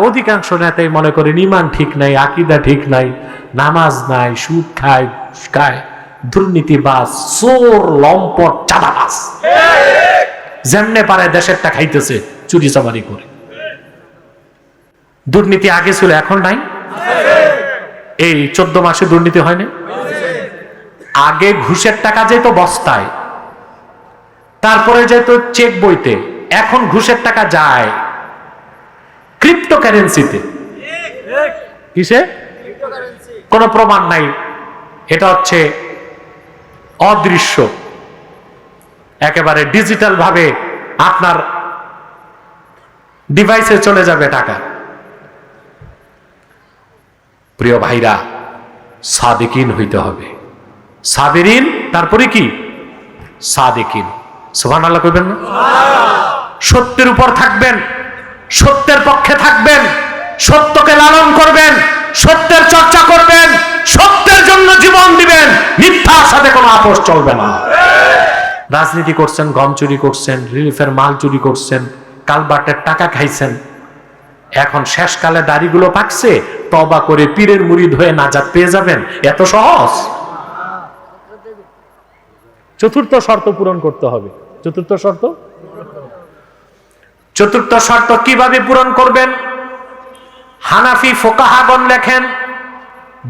অধিকাংশ নেতাই মনে করেন ইমান ঠিক নাই, আকীদা ঠিক নাই, নামাজ নাই, সুদ খায়, ঘুষ খায়, দুর্নীতিবাজ, চোর, লম্পট, চাঁদাবাজ, যেমনে পারে দেশেরটা খাইতেছে চুরি চামারি করে। দুর্নীতি আগে ছিল, এখন নাই। এই 14 মাসে দুর্নীতি হয় না? আগে ঘুষের টাকা যেত বস্তায়, তারপরে যেত চেক বইতে, এখন ঘুষের টাকা যায় ক্রিপ্টোকারেন্সিতে। কিসে? কোনো প্রমাণ নাই, এটা হচ্ছে অদৃশ্য, একেবারে ডিজিটাল ভাবে আপনার ডিভাইসে চলে যাবে টাকা। প্রিয় ভাইরা, সাদিকিন হইতে হবে, সাবিরিন, তারপরে কি সাদিকিন। সুবহানাল্লাহ কইবেন না? সত্যের উপর থাকবেন, সত্যের পক্ষে থাকবেন, সত্যকে লালন করবেন, সত্যের চর্চা করবেন, সত্যের জন্য জীবন দিবেন, মিথ্যার সাথে কোনো আপোষ চলবে না। রাজনীতি করছেন, গম চুরি করছেন, রিলিফের মাল চুরি করছেন, কালবাটের টাকা খাইছেন, এখন শেষকালে দাড়িগুলো পাকছে, তওবা করে পীরের মুরিদ হয়ে নাজাত পেয়ে যাবেন, এত সহজ? চতুর্থ শর্ত পূরণ করতে হবে। চতুর্থ শর্ত কিভাবে পূরণ করবেন? হানাফি ফুকাহাগণ লেখেন,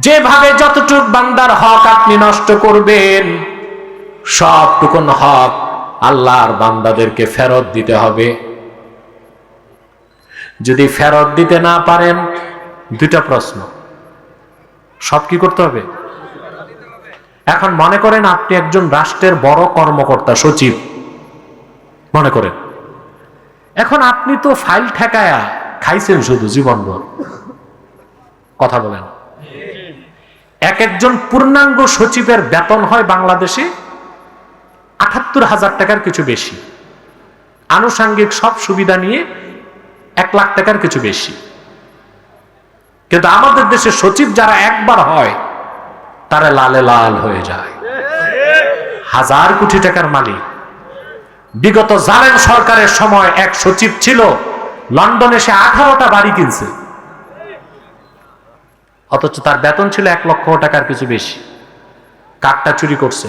যেভাবে যতটুক বান্দার হক আপনি নষ্ট করবেন, সবটুকুন হক আল্লাহর বান্দাদেরকে ফেরত দিতে হবে। যদি ফেরত দিতে না পারেন, দুইটা প্রশ্ন, সব কি করতে হবে? এখন মনে করেন আপনি একজন রাষ্ট্রের বড় কর্মকর্তা, সচিব মনে করেন, এখন আপনি তো ফাইল ঠেকায়া খাইছেন শুধু জীবনভর। কথা বলেন, এক একজন পূর্ণাঙ্গ সচিবের বেতন হয় বাংলাদেশে ৭৮,০০০ টাকার কিছু বেশি, আনুষঙ্গিক সব সুবিধা নিয়ে 1 লাখ টাকার কিছু বেশি। কিন্তু আমাদের দেশে সচিব যারা একবার হয়, তারা লালে লাল হয়ে যায়, 1000 কোটি টাকার মালিক। বিগত জালেম সরকারের সময় এক সচিব ছিল, লন্ডনে সে 18টা বাড়ি কিনছে, অথচ তার বেতন ছিল 1 লক্ষ টাকার কিছু বেশি। কারটা চুরি করছে?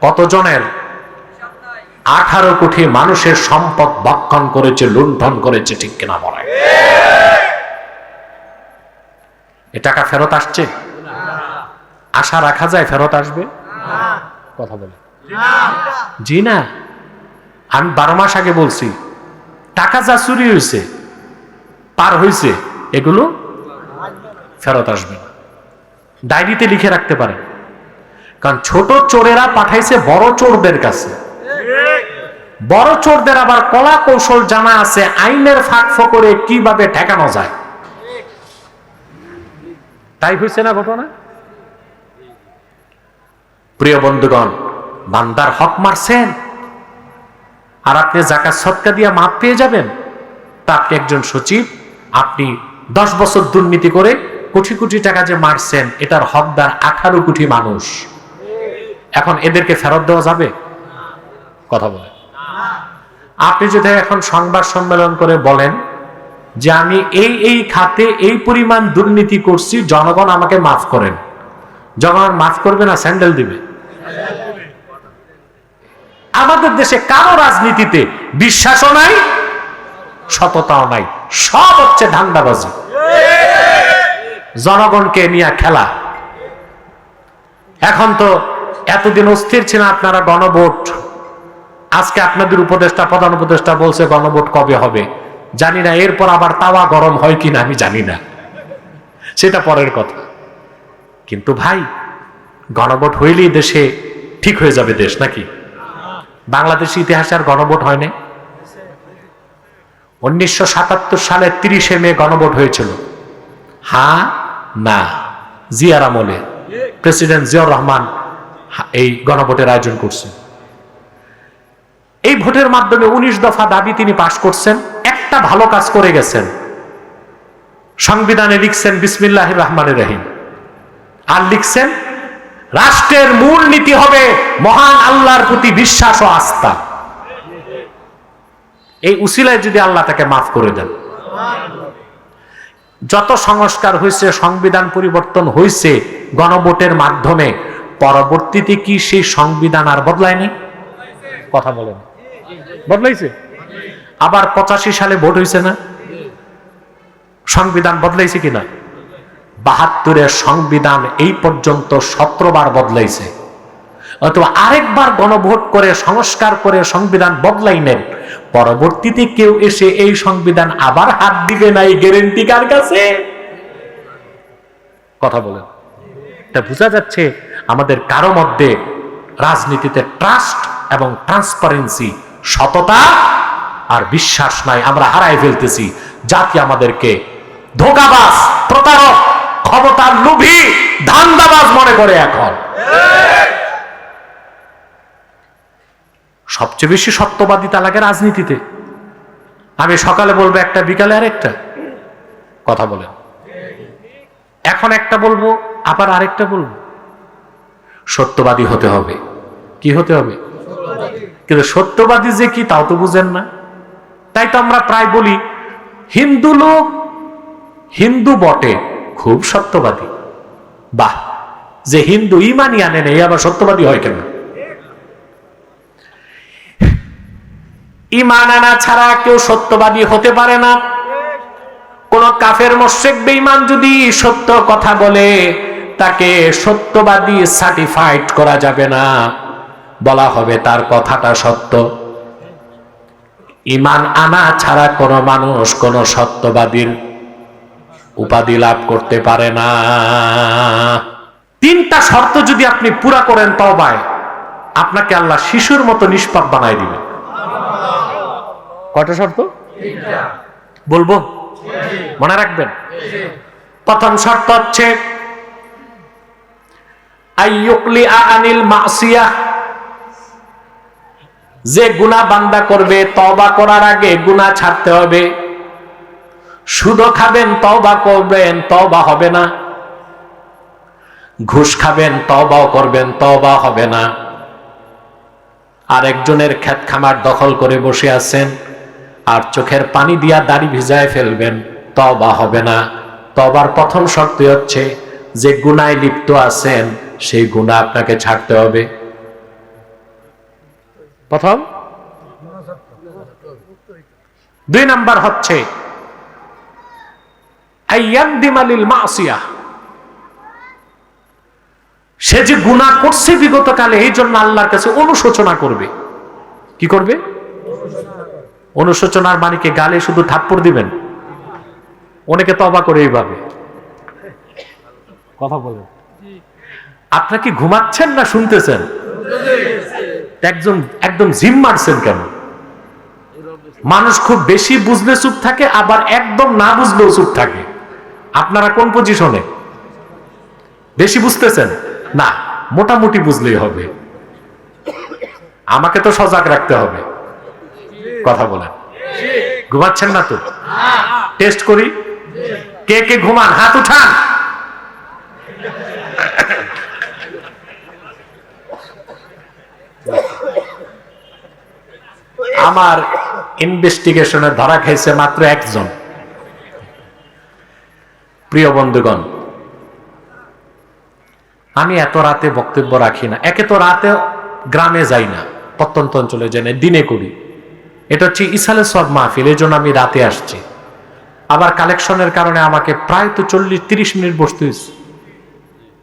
কতজনের? 18 কোটি মানুষের সম্পদ ভক্ষণ করেছে, লুণ্ঠন করেছে, ঠিক কিনা বলে? এ টাকা ফেরত আসছে? আশা রাখা যায় ফেরত আসবে? কথা বলে জি না। আমি 12 মাস আগে বলছি, টাকা যা চুরি হয়েছে, পার হয়েছে, এগুলো ফেরত আসবে না। ডায়েরিতে লিখে রাখতে পারেন, কারণ ছোট চোরেরা পাঠাইছে বড় চোরদের কাছে। বড় চোরদের আবার কলা কৌশল জানা আছে, আইনের ফাঁক ফোকরে কিভাবে ঠেকানো যায়। তাই হয়েছে না ঘটনা? প্রিয় বন্ধুগণ, বান্দার হক মারছেন আর আপনি যাকাত সদকা দিয়ে মাপ পেয়ে যাবেন, তা আপনি একজন সচিব, আপনি 10 বছর দুর্নীতি করে কোটি কোটি টাকা যে মারছেন, এটার হকদার 18 কোটি মানুষ। এখন এদেরকে ফেরত দেওয়া যাবে? কথা বলে। আপনি যদি এখন সংবাদ সম্মেলন করে বলেন যে আমি এই খাতে এই পরিমাণ দুর্নীতি করছি, জনগণ আমাকে মাফ করেন, জনগণ মাফ করবে না, স্যান্ডেল দিবে। আমাদের দেশে কারো রাজনীতিতে বিশ্বাসও নাই, সততাও নাই, সব হচ্ছে ধান্দাবাজি, জনগণকে নিয়ে খেলা। এখন তো এতদিন অস্থির ছিলেন আপনারা গণভোট, আজকে আপনাদের উপদেষ্টা, প্রধান উপদেষ্টা বলছে গণভোট কবে হবে জানি না, এরপর আবার তাওয়া গরম হয় কিনা আমি জানি না, সেটা পরের কথা। কিন্তু ভাই, গণভোট হইলেই দেশে ঠিক হয়ে যাবে দেশ নাকি? বাংলাদেশ ইতিহাসে আর গণভোট হয় নাই। 1977 সালে 30শে মে গণভোট হয়েছিল, হ্যাঁ না, জিয়ার আমলে প্রেসিডেন্ট জিয়াউর রহমান এই গণভোটের আয়োজন করছেন। এই ভোটের মাধ্যমে 19 দফা দাবি তিনি পাশ করছেন। একটা ভালো কাজ করে গেছেন, সংবিধানে লিখছেন বিসমিল্লাহির রহমানির রহিম, আর লিখছেন রাষ্ট্রের মূল নীতি হবে মহান আল্লাহর প্রতি বিশ্বাস ও আস্থা। এই উসিলায় যদি আল্লাহ তাকে মাফ করে দেন, যত সংস্কার হয়েছে, সংবিধান পরিবর্তন হয়েছে গণভোটের মাধ্যমে, পরবর্তীতে কি সেই সংবিধান আর বদলায়নি? কথা বলেন, বদলাইছে? আবার 85 সালে ভোট হয়েছে না? সংবিধান বদলাইছে কিনা? 72-এর সংবিধান এই পর্যন্ত 17 বার বদলাইছে। অথবা আরেকবার গণভোট করে সংস্কার করে সংবিধান বদলাই নেন, পরবর্তীতে কেউ এসে এই সংবিধান আবার হাত দিবে না, এই গ্যারেন্টি কার কাছে? কথা বলেন। এটা বোঝা যাচ্ছে আমাদের কারো মধ্যে রাজনীতিতে ট্রাস্ট এবং ট্রান্সপারেন্সি, সততা আর বিশ্বাস নাই। আমরা হারাই ফেলতেছি। জাতি আমাদেরকে ধোঁকাবাজ, প্রতারক, ক্ষমতার লোভী, ধান্দাবাজ মনে করে। এখন সবচেয়ে বেশি সত্যবাদিতা লাগে রাজনীতিতে। আমি সকালে বলবো একটা, বিকালে আরেকটা। কথা বলেন। এখন একটা বলবো, আবার আরেকটা বলবো। সত্যবাদী হতে হবে। কি হতে হবে? কিন্তু সত্যবাদী যে কি তাও তো বুঝেন না। তাই তো আমরা প্রায় বলি হিন্দু লোক, হিন্দু বটে, খুব সত্যবাদী। বাহ, যে হিন্দু ইমানই আনে নেই আবার সত্যবাদী হয় কেন? ইমান আনা ছাড়া কেউ সত্যবাদী হতে পারে না। কোন কাফের মুশরিক বেঈমান যদি সত্য কথা বলে, তাকে সত্যবাদী সার্টিফাইড করা যাবে না, বলা হবে তার কথাটা সত্য। ইমান আনা ছাড়া কোন মানুষ কোন সত্যবাদীর উপাধি লাভ করতে পারে না। 3টা শর্ত যদি আপনি পুরা করেন তওবায়, আপনাকে আল্লাহ শিশুর মতো নিষ্পাপ বানায় দিবেন। কয়টা শর্ত বলবো? মনে রাখবেন। প্রথম শর্ত হচ্ছে আইয়ুকলি আনিল মাসিয়াহ, যে গুনাহ বান্দা করবে তওবা করার আগে গুনাহ ছাড়তে হবে। সুদ খাবেন, তওবা করবেন, তওবা হবে না। ঘুষ খাবেন, তওবাও করবেন, তওবা হবে না। আরেকজনের ক্ষেত খামার দখল করে বসে আছেন আর চোখের পানি দিয়া দাড়ি ভিজায় ফেলবেন, তওবা হবে না। তওবার প্রথম শর্ত হচ্ছে যে গুনায় লিপ্ত আছেন সেই গুনাহ আপনাকে ছাড়তে হবে। প্রথম। 2 নাম্বার হচ্ছে আইয়ানদিমালিল মাসিয়াহ, সে যে গুনাহ করছে বিগত কালে, এই জন্য আল্লাহর কাছে অনুশোচনা করবে। কি করবে? অনুশোচনার মানে কি গালে শুধু থাপ্পড় দিবেন? অনেকে তওবা করে এইভাবে। কথা বলেন। আপনারা কি ঘুমাচ্ছেন না শুনতেছেন? একদম জিম মারছেন কেন? মানুষ খুব বেশি বুঝলে চুপ থাকে, আবার একদম না বুঝলেও চুপ থাকে। আপনারা কোন পজিশনে? বেশি বুঝতেছেন না, মোটামুটি বুঝলেই হবে। আমাকে তো সজাগ রাখতে হবে। কথা বলেন। ঘুমাচ্ছেন না তো? টেস্ট করি। কে কে ঘুমান হাত উঠান। আমার ইনভেস্টিগেশনে ধরা খাইছে মাত্র 1 জন। প্রিয় বন্ধুগণ, আমি এত রাতে বক্তব্য রাখি না। একে তো রাতে গ্রামে যাই না, প্রত্যন্ত অঞ্চলে যাই না, দিনে করি। এটা হচ্ছে ইসালে সব মাহফিল, এই জন্য আমি রাতে আসছি। আবার কালেকশনের কারণে আমাকে প্রায় তো 40-30 মিনিট বসতে হয়েছে,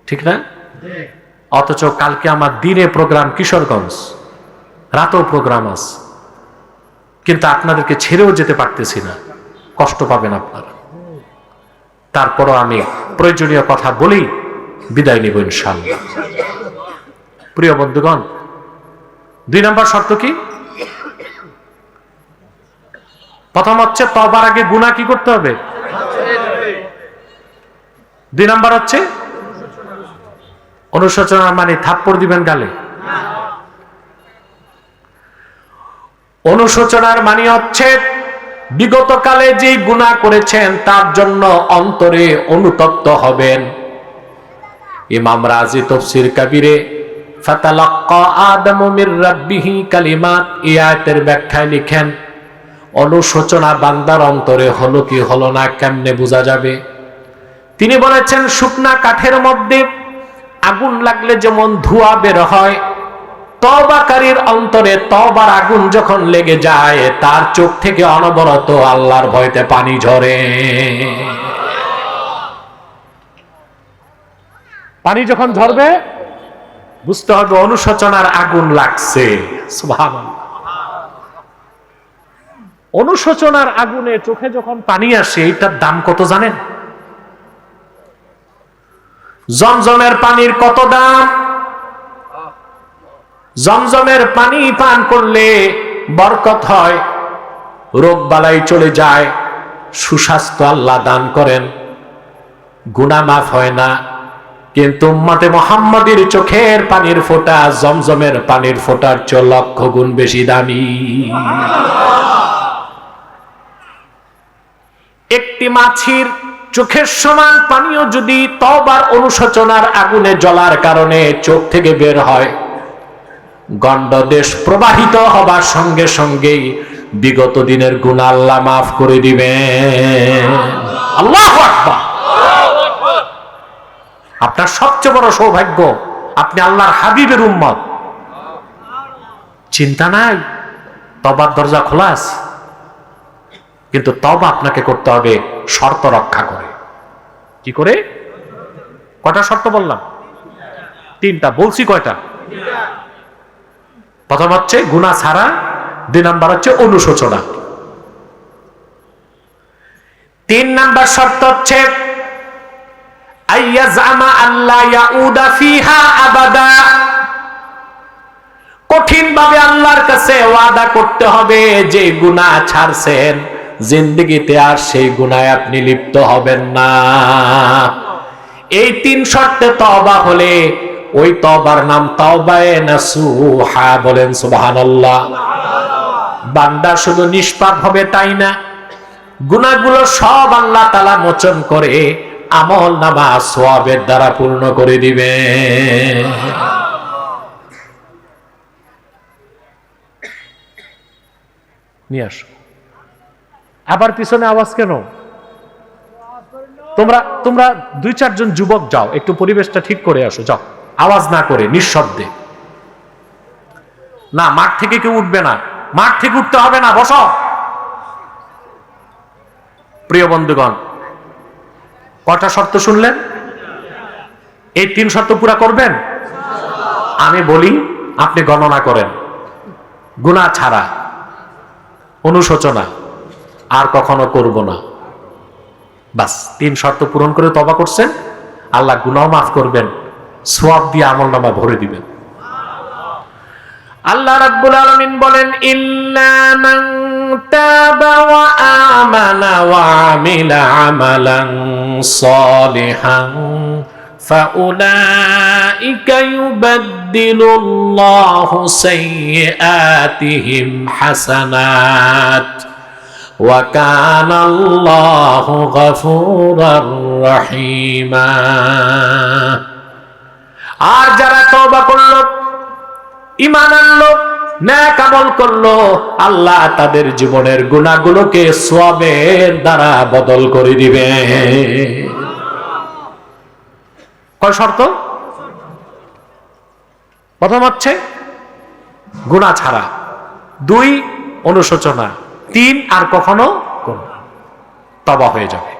ঠিক না? অথচ কালকে আমার দিনে প্রোগ্রাম কিশোরগঞ্জ, রাতেও প্রোগ্রাম আছে, কিন্তু আপনাদেরকে ছেড়েও যেতে পারতেছি না। কষ্ট পাবেন আপনারা। তারপরও আমি প্রয়োজনীয় কথা বলেই বিদায় নিব ইনশাআল্লাহ। প্রিয় বন্ধুগণ, 2 নম্বর শর্ত কি? প্রথম হচ্ছে তওবার আগে গুনাহ কি করতে হবে? 2 নম্বর হচ্ছে অনুশোচনা, মানে থাপ্পড় দিবেন গালে। অনুশোচনার মানে হচ্ছে বিগত কালে যে গুনাহ করেছেন তার জন্য অন্তরে অনুতপ্ত হবেন। ইমাম রাজি তাফসীর কাবীরে ফাতালাক্কা আদামু মির রাব্বিহি কালিমাত, এই আয়াতের ব্যাখ্যায় লিখেন, অনুশোচনা বান্দার অন্তরে হলো কি হলো না কেমনে বোঝা যাবে? তিনি বলেছেন, শুকনা কাঠের মধ্যে আগুন লাগলে যেমন ধোঁয়া বের হয়, তওবাকারীর অন্তরে তওবার আগুন যখন লেগে যায়, তার চোখ থেকে অনবরত আল্লাহর ভয়তে পানি ঝরে। পানি যখন ঝরবে বুঝতে হবে অনুশোচনার আগুন লাগছে। সুবহানাল্লাহ। অনুশোচনার আগুনে চোখে যখন পানি আসে, এটার দাম কত জানেন? জমজমের পানির কত দাম? জমজমের পানি পান করলে বরকত হয়, রোগ বালাই চলে যায়, সুস্বাস্থ্য আল্লাহ দান করেন, গুনাহ মাফ হয় না। কিন্তু উম্মতে মুহাম্মাদের চোখের পানির ফোঁটা জমজমের পানির ফোঁটার চেয়ে লক্ষ গুণ বেশি দামি। একটি মাছির চোখের সমান পানিও যদি তওবার অনুশোচনার আগুনে জ্বলার কারণে চোখ থেকে বের হয়, গণ্ডদেশ প্রবাহিত হবার সঙ্গে সঙ্গেই বিগত দিনের গুনাহ আল্লাহ মাফ করে দিবেন। আল্লাহু আকবার। আপনার সবচেয়ে বড় সৌভাগ্য, আপনি আল্লাহর হাবিবের উম্মত। চিন্তা নাই, তওবার দরজা খোলা আছে, কিন্তু তওবা আপনাকে করতে হবে শর্ত রক্ষা করে। কি করে? কয়টা শর্ত বললাম? 3টা। বলছি কয়টা? প্রথম হচ্ছে গুনাহ ছাড়া, 2 নাম্বার হচ্ছে অনুশোচনা, 3 নাম্বার শর্ত হচ্ছে আইয়াজামা আল্লাহ ইয়াউদা ফিহা আবাদা। কঠিন ভাবে আল্লাহর কাছে ওয়াদা করতে হবে যে গুনাহ ছাড়ছেন, জিন্দেগিতে আর সেই গুনাহে আপনি লিপ্ত হবেন না। এই 3 শর্তে তওবা হলে ওই তওবার নাম তাওবায়ে নাসুহা। বলেন সুবহানাল্লাহ। বান্দা শুধু নিষ্পাপ হবে তাই না, গুনাহগুলো সব আল্লাহ তাআলা মোচন করে আমল নামা সওয়াবের দ্বারা পূর্ণ করে দিবে। নিয়ে আসো। আবার পিছনে আওয়াজ কেন? তোমরা 2-4 জন যুবক যাও, একটু পরিবেশটা ঠিক করে আসো, যাও, আওয়াজ না করে নিঃশব্দে। না, মাঠ থেকে কেউ উঠবে না, মাঠ থেকে উঠতে হবে না, বসো। প্রিয় বন্ধুগণ, কয়টা শর্ত শুনলেন? এই 3 শর্ত পুরা করবেন? আমি বলি, আপনি গণনা করেন। গুনাহ ছাড়া, অনুশোচনা, আর কখনো করব না, বাস 3 শর্ত পূরণ করে তওবা করছেন, আল্লাহ গুনাহ মাফ করবেন, সওয়াব দিয়ে আমলনামা ভরে দিবেন। আল্লাহ রাব্বুল আলামিন বলেন, ইল্লা মান তাবা ওয়া আমানা ওয়া আমিলা আমালান সালিহান ফাউলাইকা ইউবাদদিলুল্লাহু সাইয়্যাতিহিম হাসানাত ওয়া কানাল্লাহু গফুরার রহিমা। আর যারা তওবা করলো, ঈমান আনলো, নেক আমল করলো, আল্লাহ তাদের জীবনের গুনাহগুলোকে সওয়াবের দ্বারা বদল করে দিবে। কয় শর্ত? প্রথম হচ্ছে গুনাহ ছাড়া, 2 অনুশোচনা, 3 আর কখনো করব না, তওবা হয়ে যাবে,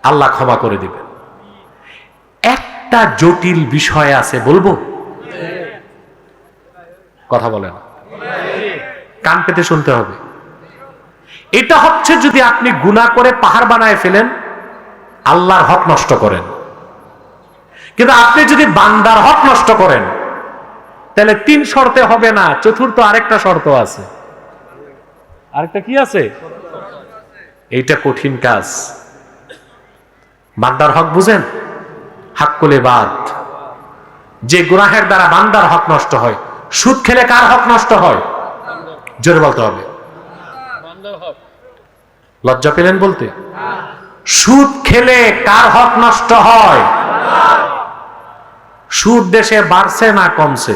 আল্লাহ ক্ষমা করে দিবে। একটা জটিল বিষয় আছে, বলবো? কথা বলে না, কান পেতে শুনতে হবে। এটা হচ্ছে, যদি আপনি গুনাহ করে পাহাড় বানায় ফেলেন, আল্লাহর হক নষ্ট করেন। কিন্তু আপনি যদি বান্দার হক নষ্ট করেন, তাহলে 3 শর্তে হবে না, চতুর্থ আরেকটা শর্ত আছে। আরেকটা কি আছে? এইটা কঠিন কাজ। বান্দার হক বুঝেন? হাক্কুল ইবাদ। যে গুনাহের দ্বারা বান্দার হক নষ্ট হয়। সুদ খেলে কার হক নষ্ট হয়? জোরে বলতে হবে। লজ্জা পেলেন বলতে? সুদ খেলে কার হক নষ্ট হয়? সুদ দেশে বাড়ছে না কমছে?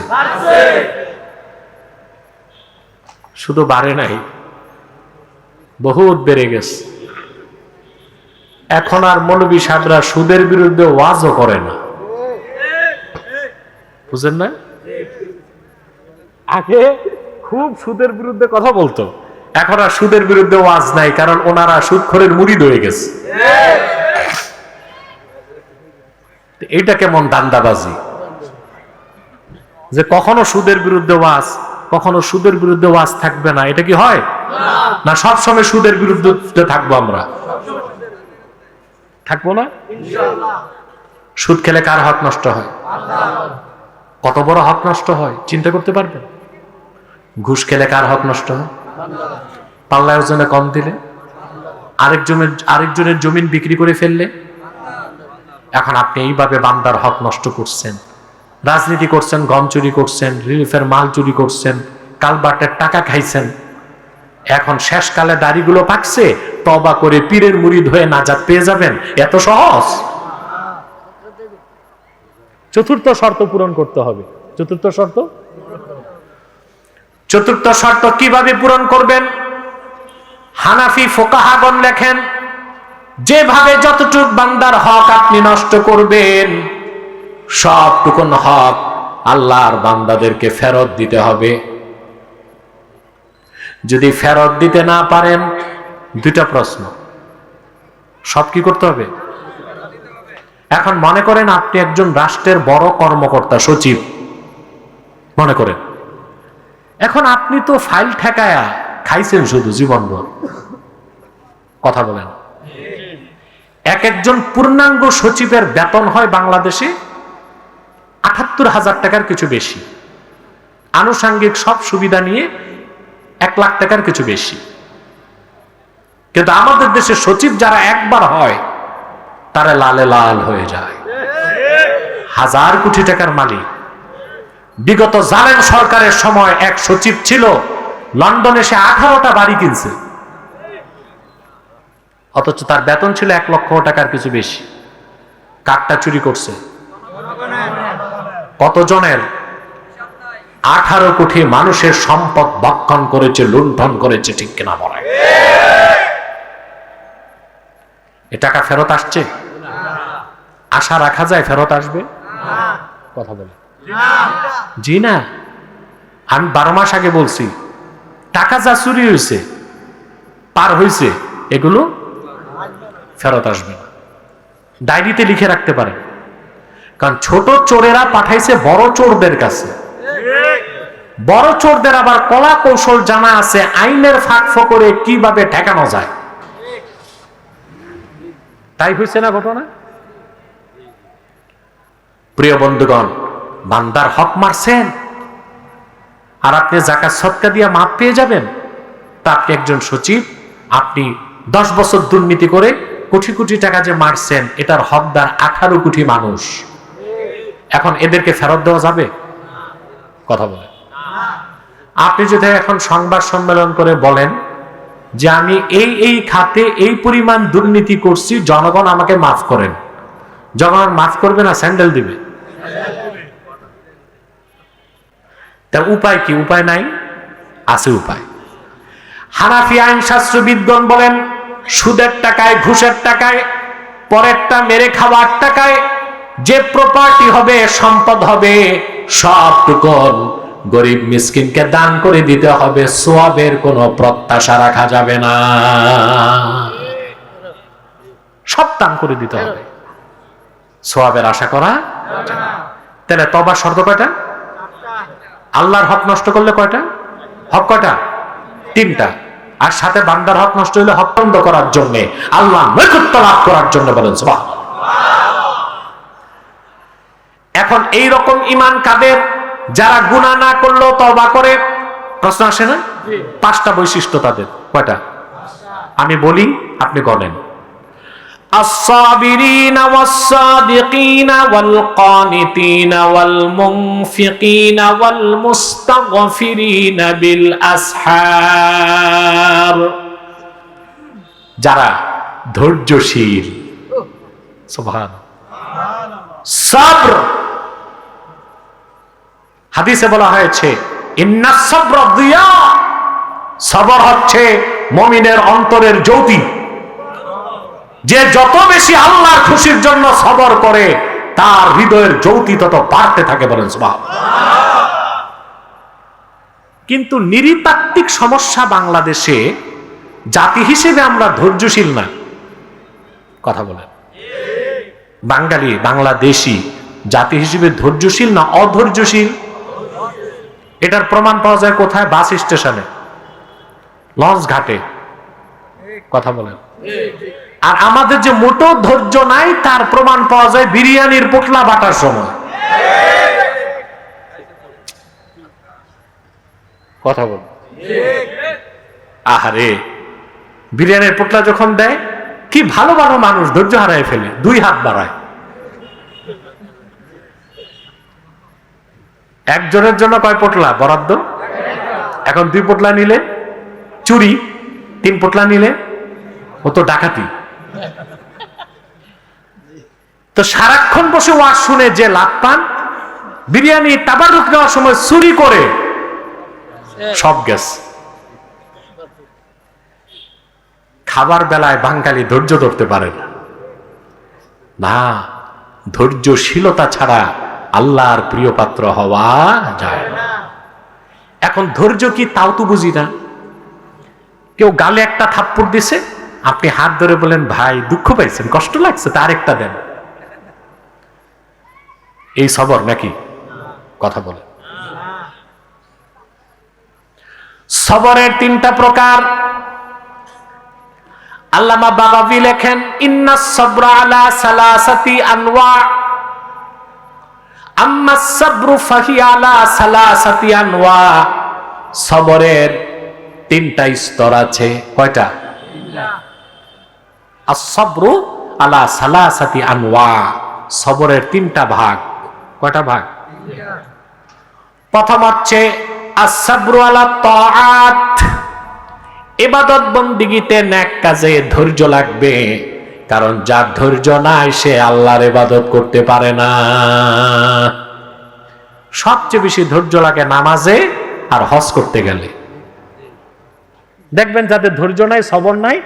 শুধু বাড়ে নাই, বহুত বেড়ে গেছে। এখন আর মৌলবী সাহেবরা সুদের বিরুদ্ধে ওয়াজও করে না, বুঝেন না? আগে খুব সুদের বিরুদ্ধে কথা বলতো, এখন আর সুদের বিরুদ্ধে ওয়াজ নাই, কারণ ওনারা সুদখোরের মুরিদ হয়ে গেছে। এটা কেমন দান্দাবাজি যে কখনো সুদের বিরুদ্ধে ওয়াজ, কখনো সুদের বিরুদ্ধে ওয়াজ থাকবে না? এটা কি হয় না? সব সময় সুদের বিরুদ্ধে থাকবো আমরা? থাকবো না ইনশাআল্লাহ। সুদ খেলে কার হক নষ্ট হয়? কত বড় হক নষ্ট হয় চিন্তা করতে পারবেন? ঘুষ খেলে কার হক নষ্ট হয়? পাল্লায় ওজনে কম দিলে, আরেকজনের জমিন বিক্রি করে ফেললে। এখন আপনি এইভাবে বান্দার হক নষ্ট করছেন, রাজনীতি করছেন, গম চুরি করছেন, রিলিফের মাল চুরি করছেন, কালবাটের টাকা খাইছেন। এখন শেষকালে দাড়িগুলো পাকছে, তওবা করে পীরের মুরিদ হয়ে নাজাত পেয়ে যাবেন, এত সহজ? চতুর্থ শর্ত পূরণ করতে হবে। চতুর্থ শর্ত কিভাবে পূরণ করবেন? হানাফি ফুকাহাগণ লেখেন, যেভাবে যতটুক বান্দার হক আপনি নষ্ট করবেন, সবটুকুন হক আল্লাহর বান্দাদেরকে ফেরত দিতে হবে। যদি ফেরত দিতে না পারেন, দুইটা প্রশ্ন, সব কি করতে হবে? এখন মনে করেন আপনি একজন রাষ্ট্রের বড় কর্মকর্তা, সচিব মনে করেন। এখন আপনি তো ফাইল ঠেকায়া খাইছেন শুধু জীবনভর, কথা বলেন। এক একজন পূর্ণাঙ্গ সচিবের বেতন হয় বাংলাদেশে ৭৮,০০০ টাকার কিছু বেশি, আনুষঙ্গিক সব সুবিধা নিয়ে ১ লাখ টাকার কিছু বেশি। কিন্তু আমাদের দেশে সচিব যারা একবার হয়, তারা লালে লাল হয়ে যায়, ১,০০০ কোটি টাকার মালিক। বিগত জালেম সরকারের সময় এক সচিব ছিল, লন্ডনে সে 18টা বাড়ি কিনছে, অথচ তার বেতন ছিল ১ লক্ষ টাকার কিছু বেশি। কারটা চুরি করছে? কতজনের? 18 কোটি মানুষের সম্পদ ভক্ষণ করেছে, লুণ্ঠন করেছে, ঠিক কিনা বলে? এ টাকা ফেরত আসছে? আশা রাখা যায় ফেরত আসবে? কথা বলে জি না। আমি 12 মাস আগে বলছি, টাকা যা চুরি হয়েছে, পার হয়েছে, এগুলো ফেরত আসবে না। ডায়েরিতে লিখে রাখতে পারেন, কারণ ছোট চোরেরা পাঠাইছে বড় চোরদের কাছে। বড় চোরদের আবার কলা কৌশল জানা আছে, আইনের ফাঁক ফোকরে কিভাবে ঠেকানো যায়। তাই হয়েছে না ঘটনা? প্রিয় বন্ধুগণ, বান্দার হক মারছেন আর আপনি যাকাত সদকা দিয়ে মাপ পেয়ে যাবেন? তা আপনি একজন সচিব, আপনি 10 বছর দুর্নীতি করে কোটি কোটি টাকা যে মারছেন, এটার হকদার 18 কোটি মানুষ। এখন এদেরকে ফেরত দেওয়া যাবে? কথা বলে। আপনি যদি এখন সংবাদ সম্মেলন করে বলেন যে আমি এই খাতে এই পরিমাণ দুর্নীতি করছি, জনগণ আমাকে মাফ করেন, জনগণ মাফ করবে না, স্যান্ডেল দিবে। তার উপায় কি? উপায় নাই? আছে উপায়। হানাফি আইন শাস্ত্রবিদগণ বলেন, সুদের টাকায়, ঘুষের টাকায়, পরেরটা মেরে খাওয়ার টাকায় যে প্রপার্টি হবে, সম্পদ হবে, সবটুকুন গরিব মিসকিনকে দান করে দিতে হবে। সোয়াবের কোনো প্রত্যাশা রাখা যাবে না, সব দান করে দিতে হবে, সোয়াবের আশা করা যাবে না। তাহলে তওবার শর্ত কয়টা? আল্লাহর হক নষ্ট করলে কয়টা হক? কয়টা? 3টা। আর সাথে বান্দার হক নষ্ট হলে হক বন্ধ করার জন্য, আল্লাহ নৈকট্য লাভ করার জন্য, বলেন সুবহানাল্লাহ। এখন এই রকম ঈমান কাদের? যারা গুনাহ না করলেও তওবা করে। প্রশ্ন আসে না? 5টা বৈশিষ্ট্য তাদের। কয়টা? আমি বলি, আপনি গণেন। الصابرين والصادقين والقانتين والمنفقين والمستغفرين بالأسحار, যারা ধৈর্যশীল। সুবহানাল্লাহ। সবর, হাদিসে বলা হয়েছে ইন্নাস সাবরা দিয়া, সবর হচ্ছে মুমিনের অন্তরের জ্যোতি। যে যত বেশি আল্লাহর খুশির জন্য সবর করে তার হৃদয়ের জ্যোতি তত বাড়তে থাকে, বলেন সুবহানাল্লাহ। কিন্তু নৃতাত্ত্বিক সমস্যা বাংলাদেশে, জাতি হিসেবে আমরা ধৈর্যশীল না। কথা বলেন, বাঙালি বাংলাদেশি জাতি হিসেবে ধৈর্যশীল না অধৈর্যশীল? এটার প্রমাণ পাওয়া যায় কোথায়? বাস স্টেশনে, লঞ্চ ঘাটে। কথা বলেন। আর আমাদের যে মোটো ধৈর্য নাই তার প্রমাণ পাওয়া যায় বিরিয়ানির পোটলা বাটার সময়। কথা বল। আহারে, বিরিয়ানির পোটলা যখন দেয়, কি ভালো ভালো মানুষ ধৈর্য হারায় ফেলে, 2 হাত বাড়ায়। একজনের জন্য কয় পোটলা বরাদ্দ? এখন 2 পোটলা নিলে চুরি, 3 পোটলা নিলে ও তো ডাকাতি। তো সারাক্ষণ বসে ওয়াজ শুনে যে লাভ পান, বিরিয়ানি তাবারুক নেওয়ার সময় চুরি করে সব গেছে। খাবার বেলায় বাঙালি ধৈর্য ধরতে পারে না। ধৈর্যশীলতা ছাড়া আল্লাহর প্রিয় পাত্র হওয়া যায় না। এখন ধৈর্য কি তাও তো বুঝি না। কেউ গালে একটা থাপ্পড় দিছে, আপনি হাত ধরে বলেন, ভাই দুঃখ পাইছেন, কষ্ট লাগছে, তার একটা দেন। এই সবর নাকি? কথা বলে। সবরের 3টা প্রকার। আল্লামা বাগাবী লেখেন, ইন্নাস সাবরা আলা সালাসাতি আনওয়া, আম্মাস সাবরু ফাহিয়া আলা সালাসাতি আনওয়া। সবরের 3টা স্তর আছে। কয়টা? 3টা। আস-সাবরু আলা সালাসাতি আনওয়া, সবরের 3টা ভাগ। কয়টা ভাগ? 3টা। প্রথম হচ্ছে আস-সাবরু আলা তাআত, ইবাদত বন্দেগীতে নেক কাজে ধৈর্য লাগবে, কারণ যার ধৈর্য নাই সে আল্লাহর ইবাদত করতে পারে না। সবচেয়ে বেশি ধৈর্য লাগে নামাজে আর হজ করতে গেলে। দেখবেন যাদের ধৈর্য নাই, সবর নাই,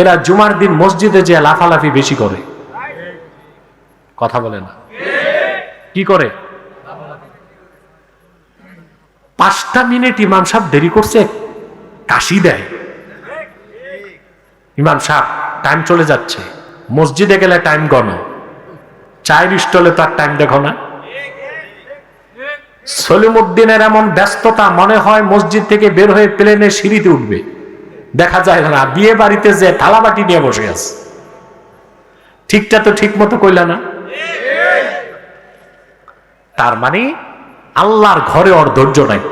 এরা জুমার দিন মসজিদে যে লাফালাফি বেশি করে। কথা বলে না? কি করে? 5টা মিনিট ইমাম সাহেব দেরি করছে, কাশি দেয়। ইমাম সাহেব টাইম চলে যাচ্ছে, মসজিদে গেলে টাইম গণ, চায়ের স্টলে তার টাইম দেখো না। সলিমউদ্দিনের এমন ব্যস্ততা, মনে হয় মসজিদ থেকে বের হয়ে প্লেনে সিঁড়িতে উঠবে, দেখা যায় না, বিয়ে বাড়িতে যে থালাবাটি নিয়ে বসে আছে। ঠিকটা তো ঠিক মতো কইলা না। তার মানে আল্লাহর ঘরে ওর ধৈর্য নাই।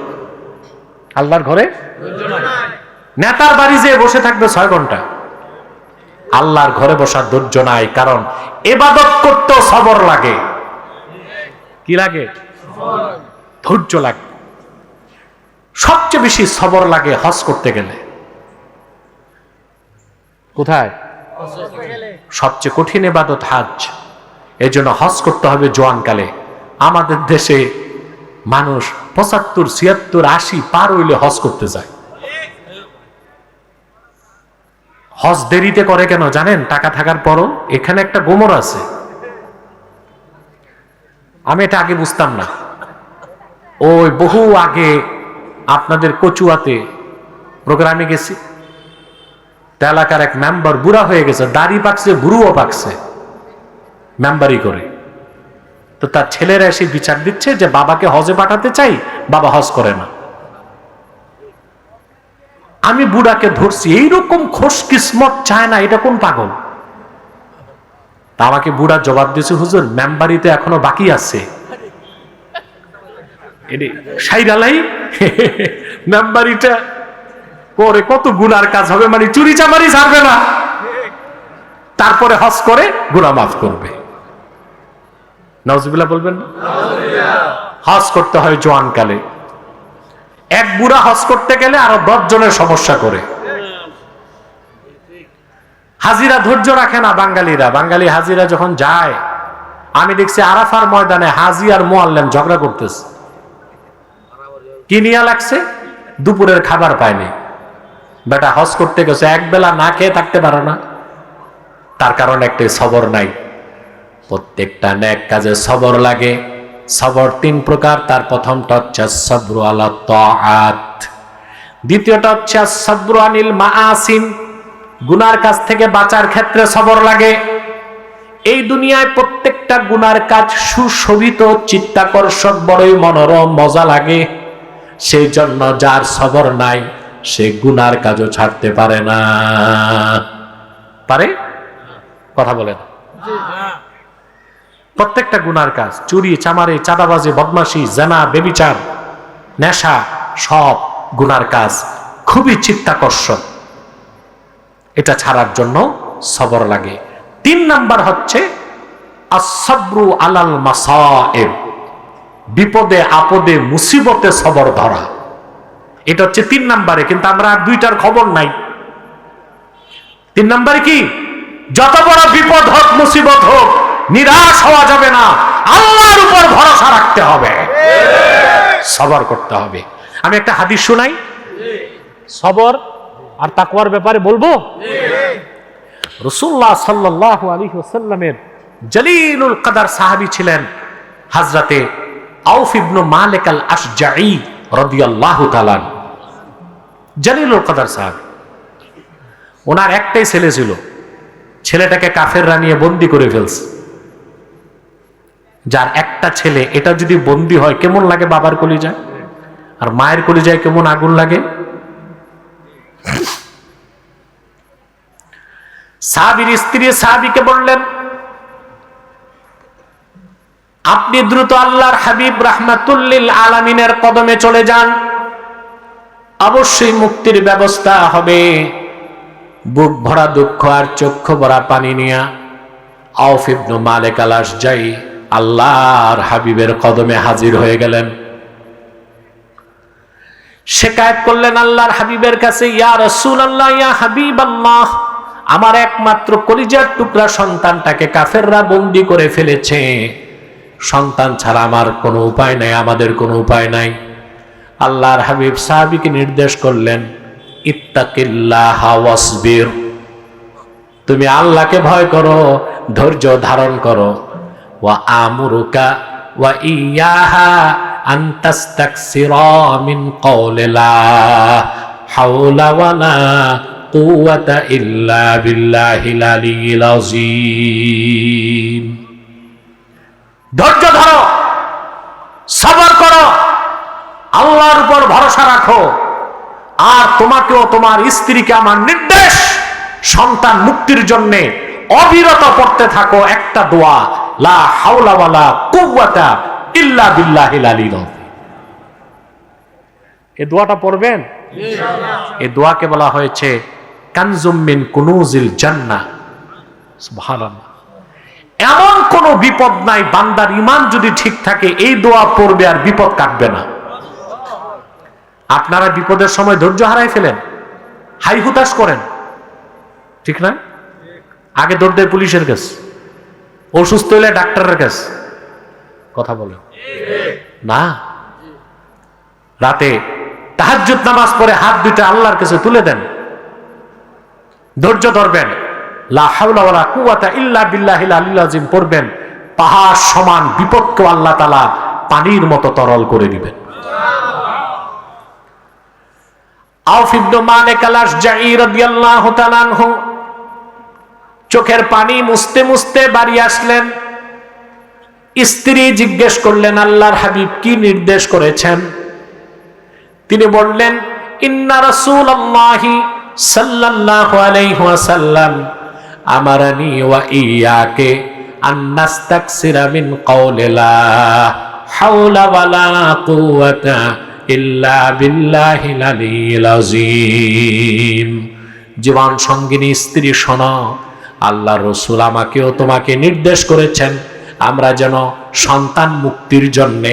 আল্লাহর ঘরে নেতার বাড়ি যেয়ে বসে থাকবে 6 ঘন্টা, আল্লাহর ঘরে বসার ধৈর্য নাই। কারণ ইবাদত করতেও সবর লাগে। কি লাগে? ধৈর্য লাগে। সবচেয়ে বেশি সবর লাগে হজ করতে গেলে। কোথায়? সবচেয়ে কঠিন ইবাদত হজ। এই জন্য হজ করতে হবে জোয়ানকালে। আমাদের দেশে মানুষ 75, 76, 80 পার হইলে হজ করতে যায়। হজ দেরিতে করে কেন জানেন? টাকা থাকার পরও এখানে একটা গোমর আছে। আমি এটা আগে বুঝতাম না। ওই বহু আগে আপনাদের কচুয়াতে প্রোগ্রামে গেছি, এলাকার এক মেম্বার বুড়া হয়ে গেছে, দাড়ি পাকছে, বুড়ুও পাকছে, মেম্বারি করে। তো তার ছেলেরা এসে বিচার দিচ্ছে যে বাবাকে হজে পাঠাতে চাই, বাবা হজ করে না। আমি বুড়াকে ধরছি, এইরকম খোশ কিসমত চায় না, এটা কোন পাগল? তা আমাকে বুড়া জবাব দিয়েছে, হুজুর মেম্বারিতে এখনো বাকি আছে। সাইরালাই মেম্বারিটা করে কত গুনার কাজ হবে, মানে চুরি চামারি ছাড়বে না, তারপরে হজ করে গুনাহ মাফ করবে। নাউজুবিল্লাহ বলবেন। হজ করতে হয় জোয়ানকালে। এক বুড়া হজ করতে গেলে আরো 10 জনের সমস্যা করে। হাজিরা ধৈর্য রাখে না বাঙালিরা। বাঙালি হাজিরা যখন যায়, আমি দেখছি আরাফার ময়দানে হাজি আর মুআল্লিম ঝগড়া করতেছে। কি নিয়ে লাগছে? দুপুরের খাবার পায়নি, বেটা হজ করতে গেছে, এক বেলা না খেয়ে থাকতে পারে না, তার কারণ একটা সবর নাই। প্রত্যেকটা নেক কাজে সবর লাগে। সবর 3 প্রকার। তার প্রথমটা হচ্ছে সবরু আলা তাআত, দ্বিতীয়টা হচ্ছে সবরু আনিল মাআসিম, গুনার কাজ থেকে বাঁচার ক্ষেত্রে সবর লাগে। এই দুনিয়ায় প্রত্যেকটা গুনার কাজ সুশোভিত, চিত্তাকর্ষক, বড়ই মনোরম, মজা লাগে। সেই জন্য যার সবর নাই সে গুনার কাজও ছাড়তে পারে না। পারে? কথা বলেন। প্রত্যেকটা গুনার কাজ, চুরি, চামারি, চাঁদাবাজি, বদমাশি, জানা, বেবিচার, নেশা, সব গুনার কাজ খুবই চিত্তাকর্ষক। এটা ছাড়ার জন্য সবর লাগে। 3 নাম্বার হচ্ছে আসসাবরু আলাল মাসায়েব, বিপদে আপদে মুসিবতে সবর ধরা। এটা হচ্ছে 3 নাম্বারে, কিন্তু আমরা আর 2টার খবর নাই। 3 নাম্বারে কি? যত বড় বিপদ হোক, মুসিবত হোক, নিরাশ হওয়া যাবে না, আল্লাহর উপর ভরসা রাখতে হবে, সবর করতে হবে। আমি একটা হাদিস শোনাই সবর আর তাকওয়ার ব্যাপারে বলবো। রাসূলুল্লাহ সাল্লাল্লাহু আলাইহি ওয়াসাল্লামের জলিলুল কদর সাহাবী ছিলেন হযরতে আউফ ইবনে মালিক আল আশজাঈ রাদিয়াল্লাহু তাআলা। জলিলুল কদর সাহাবী। ওনার একটাই ছেলে ছিল, ছেলেটাকে কাফেররা নিয়ে বন্দী করে ফেলছে। যার একটা ছেলে, এটা যদি বন্দী হয় কেমন লাগে বাবার কলিজায়, আর মায়ের কলিজায় কেমন আগুন লাগে। সাহাবীর স্ত্রী সাহাবীকে বললেন, আপনি দ্রুত আল্লাহর হাবিব রাহমাতুল লিল আলামিনের কদমে চলে যান, অবশ্যই মুক্তির ব্যবস্থা হবে। বুক ভরা দুঃখ আর চক্ষু ভরা পানি নিয়ে আউফ ইবনে মালিক আল আশজাঈ আল্লাহর হাবিবের কদমে হাজির হয়ে গেলেন। শিকায়েত করলেন আল্লাহর হাবিবের কাছে, ইয়া রাসূলুল্লাহ, ইয়া হাবিবাল্লাহ, আমার একমাত্র কলিজার টুকরা সন্তানটাকে কাফেররা বন্দী করে ফেলেছে। সন্তান ছাড়া আমার কোনো উপায় নাই, আমাদের কোনো উপায় নাই। আল্লাহর হাবিব সাহাবীকে নির্দেশ করলেন, ইত্তাকিল্লাহা ওয়াসবির, তুমি আল্লাহকে ভয় করো, ধৈর্য ধারণ করো। ওয়া আমুরুকা ওয়া ইয়াহা আন তাস্তাকসিরা মিন কওলি লা হাওলা ওয়ালা কুওয়াতা ইল্লা বিল্লাহিল আলিয়্যিল আযীম। ধৈর্য ধরো, সবর করো, আল্লাহর উপর ভরসা রাখো। আর তোমাকেও তোমার স্ত্রীকে আমার নির্দেশ, সন্তান মুক্তির জন্য অবিরত পড়তে থাকো একটা দোয়া, লা হাওলা ওয়ালা কুওয়াতা ইল্লা বিল্লাহিল আলিয়্যিল আযীম। এই দোয়াটা পড়বেন ইনশাআল্লাহ। এই দোয়াকে বলা হয়েছে কানজুম মিন কুনুজিল জান্নাহ। সুবহানাল্লাহ। এমন কোন বিপদ নাই, বান্দার ঈমান যদি ঠিক থাকে এই দোয়া পড়বে আর বিপদ কাটবে না। আপনারা বিপদের সময় ধৈর্য হারাই ফেলেন, হাই হুতাশ করেন, ঠিক না? আগে দৌড় দেয় পুলিশের কাছে, অসুস্থ হলে ডাক্তারের কাছে। কথা বলে না? রাতে তাহাজ্জুদ নামাজ পড়ে হাত দুইটা আল্লাহর কাছে তুলে দেন, ধৈর্য ধরবেন, লা হাওলা ওয়ালা কুওয়াতা ইল্লা বিল্লাহিল আলিয়্যিল আযীম পড়বেন। পাহাড় সমান বিপদকে আল্লাহ তাআলা পানির মতো তরল করে দিবেন। আউফ ইবনে মালিক আল আশজাঈ রাদিয়াল্লাহু তাআলা আনহু চোখের পানি মুছতে মুছতে বাড়ি আসলেন। স্ত্রী জিজ্ঞেস করলেন, আল্লাহর হাবিব কি নির্দেশ করেছেন? তিনি বললেন, ইন্না রাসূলুল্লাহি সাল্লাল্লাহু আলাইহি ওয়াসাল্লাম আমারানি ওয়া ইয়াকে আন নাস্তাকসিরা মিন কওলি লা হাওলা ওয়ালা কুওয়াতা ইল্লা বিল্লাহিল আলিয়্যিল আযীম। জীবন সঙ্গিনী স্ত্রী শোনো, আল্লাহর রাসূল আমাকেও তোমাকে নির্দেশ করেছেন আমরা যেন সন্তান মুক্তির জন্য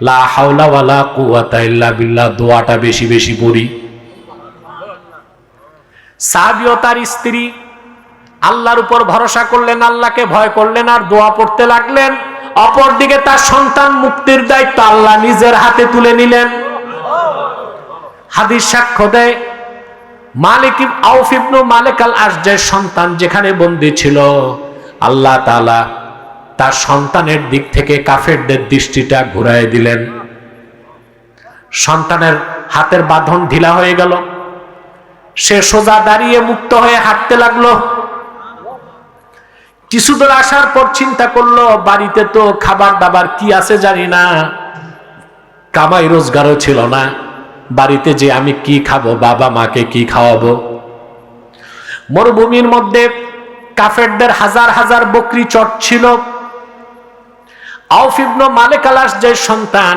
লা হাওলা ওয়ালা কুওয়াতা ইল্লা বিল্লাহ দোয়াটা বেশি বেশি পড়ি। সাহাবী ও তার স্ত্রী আল্লাহর উপর ভরসা করলেন, আল্লাহকে ভয় করলেন আর দোয়া পড়তে লাগলেন। অপরদিকে তার সন্তান মুক্তির দায়িত্ব আল্লাহ নিজের হাতে তুলে নিলেন। হাদিস সাক্ষ্য দেয়, মালিক আউফ ইবনে মালিক আল আশজার সন্তান যেখানে বন্দী ছিল, আল্লাহ তাআলা তার সন্তানের দিক থেকে কাফেরদের দৃষ্টিটা ঘুরায় দিলেন। সন্তানের হাতের বাঁধন ঢিলা হয়ে গেল, সে সোজা দাঁড়িয়ে মুক্ত হয়ে হাঁটতে লাগলো। কিছু দূর আসার পর চিন্তা করলো, বাড়িতে তো খাবার দাবার কি আছে জানি না, কামাই রোজগারও ছিল না, বাড়িতে যে আমি কি খাবো, বাবা মাকে কি খাওয়াবো। মরুভূমির মধ্যে কাফেরদের হাজার হাজার বকরি চট ছিল। আউফ ইবনে মালিক আল আশজার সন্তান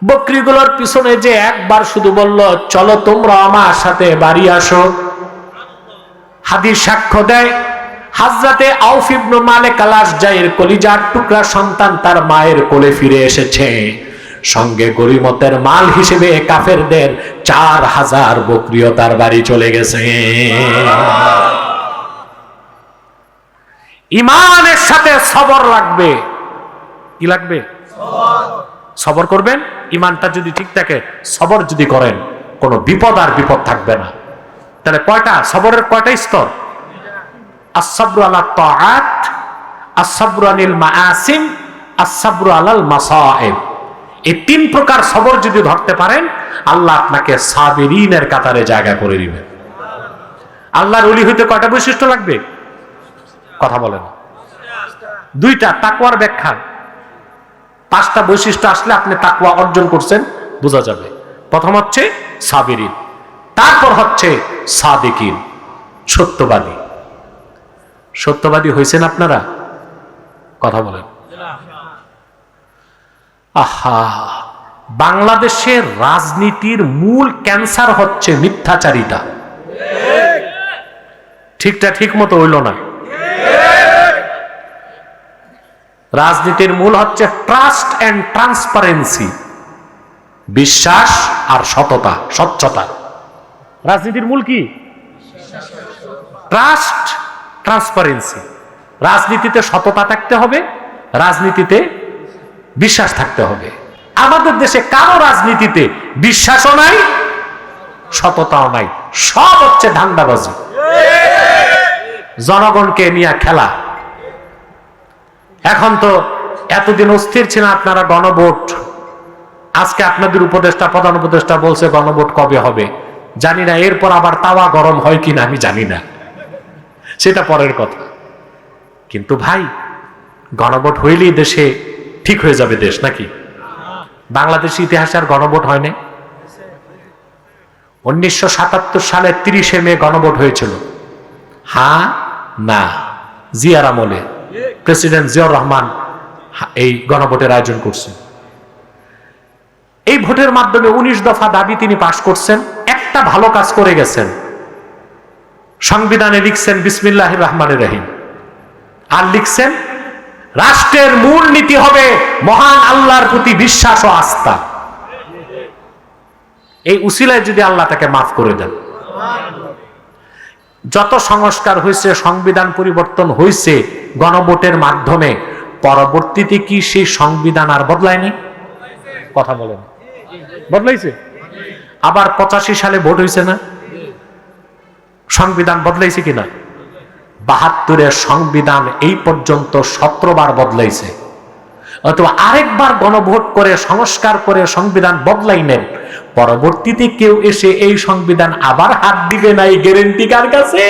বকরিগুলোর পিছনে যে একবার শুধু বলল, চলো তোমরা আমার সাথে বাড়ি আসো। হাদিস সাক্ষ্য দেয়, হযরতে আউফ ইবনে মালিক আল আশজার কলিজার টুকরা সন্তান তার মায়ের কোলে ফিরে এসেছে, সঙ্গে গরিমতের মাল হিসেবে কাফেরদের 4000 বকরিও তার বাড়ি চলে গেছে। ঈমানের সাথে সবর লাগবে। কি লাগবে? সবর করবেন। ঈমানটা যদি ঠিক থাকে, সবর যদি করেন, কোনো বিপদ আর বিপদ থাকবে না। তাহলে কয়টা সবরের কয়টা স্তর? আস-সাবরু আলা তাআত, আস-সাবরু আনিল মাআসিম, আস-সাবরু আলাল মাসায়েব। এই 3 প্রকার সবর যদি ধরতে পারেন, আল্লাহ আপনাকে সাবিরিনের কাতারে জায়গা করে দিবেন। আল্লাহর ওলি হইতে কয়টা বৈশিষ্ট্য লাগবে? কথা বলেন। 2টা। তাকওয়ার ব্যাখ্যা। 5টা বৈশিষ্ট্য আসলে আপনি তাকওয়া অর্জন করছেন বোঝা যাবে। প্রথম হচ্ছে সাবিরিন, তারপর হচ্ছে সাদিকিন, সত্যবাদী। সত্যবাদী হয়েছেন আপনারা? কথা বলেন। আহা, বাংলাদেশের রাজনীতির মূল ক্যান্সার হচ্ছে মিথ্যাচারিতা। ঠিকটা ঠিক মতো হইল না। রাজনীতির মূল হচ্ছে ট্রাস্ট এন্ড ট্রান্সপারেন্সি, বিশ্বাস আর সততা, স্বচ্ছতা। রাজনীতির মূল কি? Trust, transparency. রাজনীতিতে সততা থাকতে হবে, রাজনীতিতে বিশ্বাস থাকতে হবে। আমাদের দেশে কারো রাজনীতিতে বিশ্বাসও নাই, সততাও নাই, সব হচ্ছে ধান্দাবাজি, জনগণকে নিয়ে খেলা। এখন তো এতদিন অস্থির ছিলেন আপনারা গণভোট, আজকে আপনাদের উপদেষ্টা, প্রধান উপদেষ্টা বলছে গণভোট কবে হবে জানি না, এরপর আবার তাওয়া গরম হয় কিনা আমি জানি না, সেটা পরের কথা। কিন্তু ভাই, গণভোট হইলেই দেশে ঠিক হয়ে যাবে দেশ নাকি? বাংলাদেশ ইতিহাসে আর গণভোট হয় না। 1977 সালে 30শে মে গণভোট হয়েছিল। হ্যাঁ না, জিয়ার আমলে প্রেসিডেন্ট জিয়াউর রহমান এই গণভোটের আয়োজন করছেন। এই ভোটের মাধ্যমে 19 দফা দাবি তিনি পাশ করছেন। একটা ভালো কাজ করে গেছেন, সংবিধানে লিখছেন বিসমিল্লাহির রহমানির রহিম, আর লিখছেন রাষ্ট্রের মূল নীতি হবে মহান আল্লাহর প্রতি বিশ্বাস ও আস্থা। এই উসিলায় যদি আল্লাহ তাকে মাফ করে দেন। যত সংস্কার হয়েছে, সংবিধান পরিবর্তন হয়েছে গণভোটের মাধ্যমে, পরবর্তীতে কি সেই সংবিধান আর বদলায়নি? কথা বলেন। বদলাইছে? আবার 85 সালে ভোট হয়েছে না, সংবিধান বদলাইছে কিনা? 72-এর সংবিধান এই পর্যন্ত 17 বার বদলাইছে। অথবা আরেকবার গণভোট করে সংস্কার করে সংবিধান বদলাই নেন, পরবর্তীতে কেউ এসে এই সংবিধান আবার হাত দিবে না, এই গ্যারান্টি কার কাছে?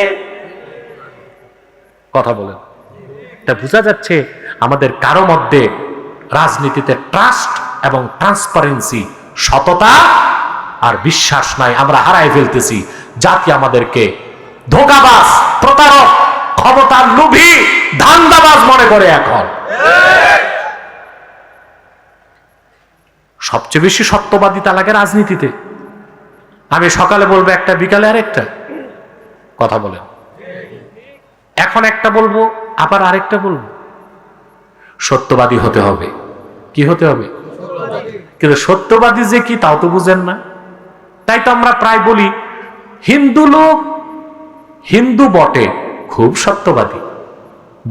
কথা বলেন। এটা বোঝা যাচ্ছে আমাদের কারো মধ্যে রাজনীতিতে ট্রাস্ট এবং ট্রান্সপারেন্সি, সততা আর বিশ্বাস নাই, আমরা হারাই ফেলতেছি। জাতি আমাদেরকে ধোঁকাবাজ, প্রতারক, ক্ষমতার লোভী, ধান্দাবাজ মনে করে। এখন সবচেয়ে বেশি সত্যবাদিতা লাগে রাজনীতিতে। আমি সকালে বলবো একটা, বিকালে আরেকটা। কথা বলেন। এখন একটা বলবো, আবার আরেকটা বলবো। সত্যবাদী হতে হবে। কি হতে হবে? কিন্তু সত্যবাদী যে কি তাও তো বুঝেন না। তাই তো আমরা প্রায় বলি হিন্দু লোক, হিন্দু বটে, খুব সত্যবাদী।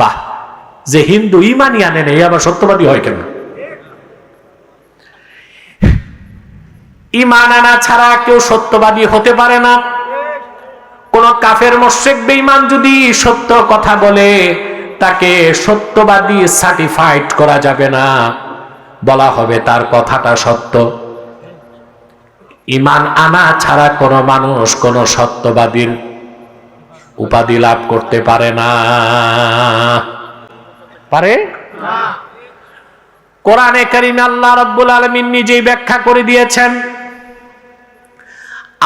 বাহ, যে হিন্দু ইমানই আনে নেই আবার সত্যবাদী হয় কেন? ইমান আনা ছাড়া কেউ সত্যবাদী হতে পারে না। কোন কাফের মুশরিক বেঈমান যদি সত্য কথা বলে তাকে সত্যবাদী সার্টিফাইড করা যাবে না, বলা হবে তার কথাটা সত্য। ঈমান আনা ছাড়া কোন মানুষ কোন সত্যবাদীর উপাধি লাভ করতে পারে না। পারে না। কোরআনে কারিমে আল্লাহ রাব্বুল আলামিন নিজেই ব্যাখ্যা করে দিয়েছেন।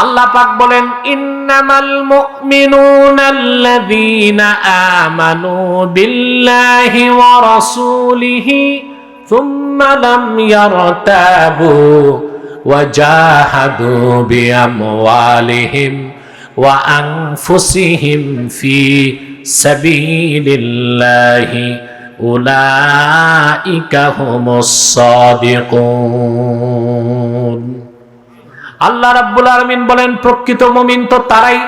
আল্লাহ পাক বলেন, ইন্নামাল মুমিনুনাল্লাযীনা আমানু বিল্লাহি ওয়া রাসূলিহি সুম্মা লাম ইয়ারতাবু ওয়া জাহাদু বিআমওয়ালিহিম ওয়া আনফুসিহিম ফি সাবিলিল্লাহি উলাইকা হুমুস সাদিকুন। আল্লাহ রাব্বুল আলামিন বলেন, প্রকৃত মুমিন তো তারাই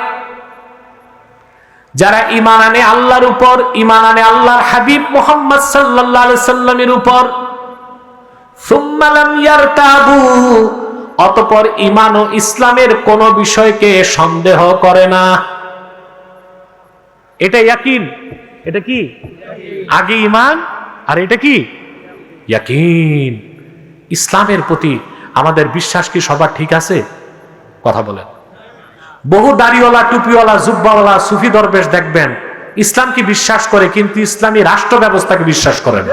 যারা ঈমান আনে আল্লাহর উপর, ঈমান আনে আল্লাহর হাবিব মুহাম্মদ সাল্লাল্লাহু আলাইহি সাল্লামের উপর। সুম্মা লাম ইয়ারতাবু, অতঃপর ঈমান ও ইসলামের কোন বিষয়কে সন্দেহ করে না। এটা ইয়াকিন। এটা কি? আগে ঈমান আর এটা কি? ইয়াকিন। ইসলামের প্রতি আমাদের বিশ্বাস কি সবার ঠিক আছে? কথা বলেন। বহু দাড়িওয়ালা, টুপিওয়ালা, জুব্বাওয়ালা, সুফি দরবেশ দেখবেন ইসলামকে বিশ্বাস করে কিন্তু ইসলামী রাষ্ট্র ব্যবস্থাকে বিশ্বাস করে না।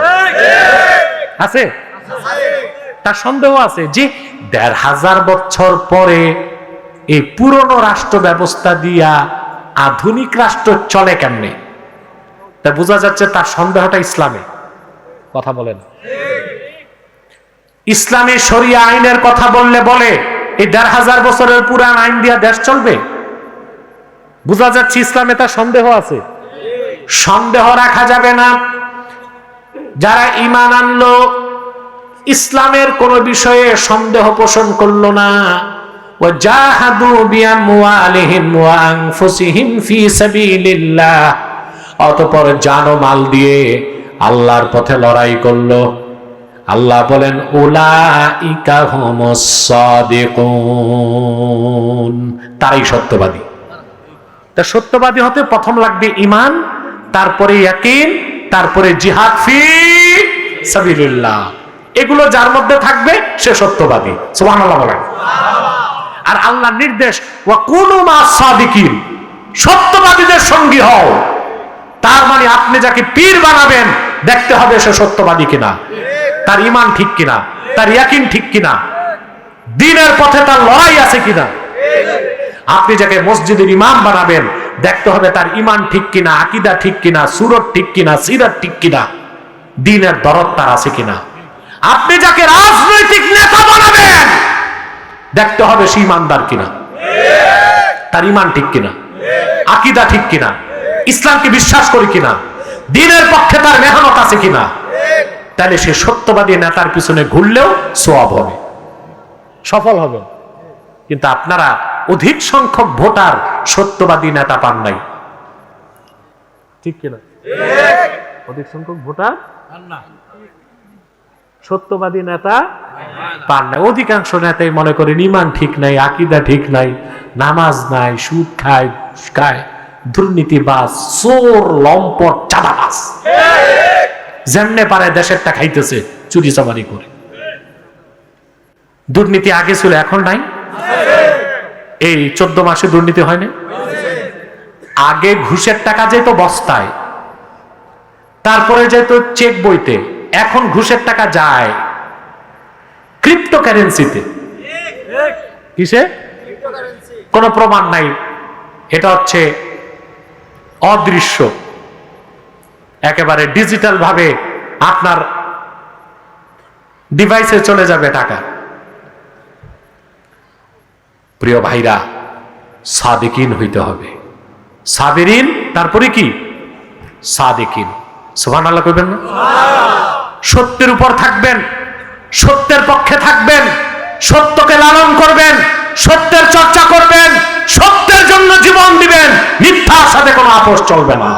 আছে? তার সন্দেহ আছে যে ১৫০০ বছর পরে এই পুরনো রাষ্ট্র ব্যবস্থা দিয়া আধুনিক রাষ্ট্র চলে কেমনে। তা বোঝা যাচ্ছে তার সন্দেহটা ইসলামে। কথা বলেন। ইসলামী শরিয়া আইনের কথা বললে বলে এই ১৫০০ বছরের পুরান আইন দিয়া দেশ চলবে। বোঝা যাচ্ছে ইসলামে তার সন্দেহ আছে। সন্দেহ রাখা যাবে না। যারা ঈমান আনলো, ইসলামের কোন বিষয়ে সন্দেহ পোষণ করলো না, ওয়া জাহাদু বিআমওয়ালিহিম ওয়া আনফুসিহিম ফি সাবিলিল্লাহ, অতঃপর জান ও মাল দিয়ে আল্লাহর পথে লড়াই করলো, আল্লাহ বলেন উলাইকা হুমুস সাদিকুন, তারাই সত্যবাদী। তা সত্যবাদী হতে প্রথম লাগবে ঈমান, তারপরে ইয়াকিন, তারপরে জিহাদ ফি সাবিলিল্লাহ। এগুলো যার মধ্যে থাকবে সে সত্যবাদী। সুবহানাল্লাহ বলেন। আর আল্লাহর নির্দেশ ওয়া কুনু মাস সাদিকিন, সত্যবাদীদের সঙ্গী হও। তার মানে আপনি যাকে পীর বানাবেন দেখতে হবে সে সত্যবাদী কিনা, তার ঈমান ঠিক কিনা, তার ইয়াকিন ঠিক কিনা, দ্বীনের পথে তার লড়াই আছে কিনা। আপনি যাকে মসজিদের ইমাম বানাবেন দেখতে হবে তার ঈমান ঠিক কিনা, আকীদা ঠিক কিনা, সুরত ঠিক কিনা, সিরাত ঠিক কিনা, দ্বীনের দরদ তার আছে কিনা। আপনি যাকে রাজনৈতিক নেতা বানাবেন দেখতে হবে সে ঈমানদার কিনা, তার ঈমান ঠিক কিনা, আকীদা ঠিক কিনা, ইসলামকে বিশ্বাস করে কিনা, দ্বীনের পক্ষে তার মেহনত আছে কিনা। তাহলে সে সত্যবাদী নেতার পিছনে ঘুরলেও সওয়াব হবে, সফল হবে। কিন্তু আপনারা অধিক সংখ্যক ভোটার সত্যবাদী নেতা পান নাই, ঠিক কিনা? অধিক সংখ্যক ভোটার সত্যবাদী নেতা পান নাই। অধিকাংশ নেতাই মনে করেন ঈমান ঠিক নাই, আকীদা ঠিক নাই, নামাজ নাই, সুদ খায়, ঘুষ খায়, দুর্নীতিবাজ, চোর, লম্পট, চাঁদাবাজ, যেমনে পারে দেশেরটা খাইতেছে চুরি চামারি করে। দুর্নীতি আগে ছিল, এখন নাই। এই 14 মাসে দুর্নীতি হয়নি। আগে ঘুষের টাকা যেত বস্তায়, তারপরে যেত চেক বইতে, এখন ঘুষের টাকা যায় ক্রিপ্টোকারেন্সিতে। কিসে? কোনো প্রমাণ নাই, এটা হচ্ছে অদৃশ্য, একেবারে ডিজিটাল ভাবে আপনার ডিভাইসে চলে যাবে টাকা। প্রিয় ভাইরা, সাদিকিন হইতে হবে, সাবিরিন, তারপরে কি? সাদিকিন। সুবহানাল্লাহ কইবেন না? সত্যের উপর থাকবেন, সত্যের পক্ষে থাকবেন, সত্যকে লালন করবেন, সত্যের চর্চা করবেন, সত্যের জন্য জীবন দিবেন, মিথ্যার সাথে কোনো আপোষ চলবে না।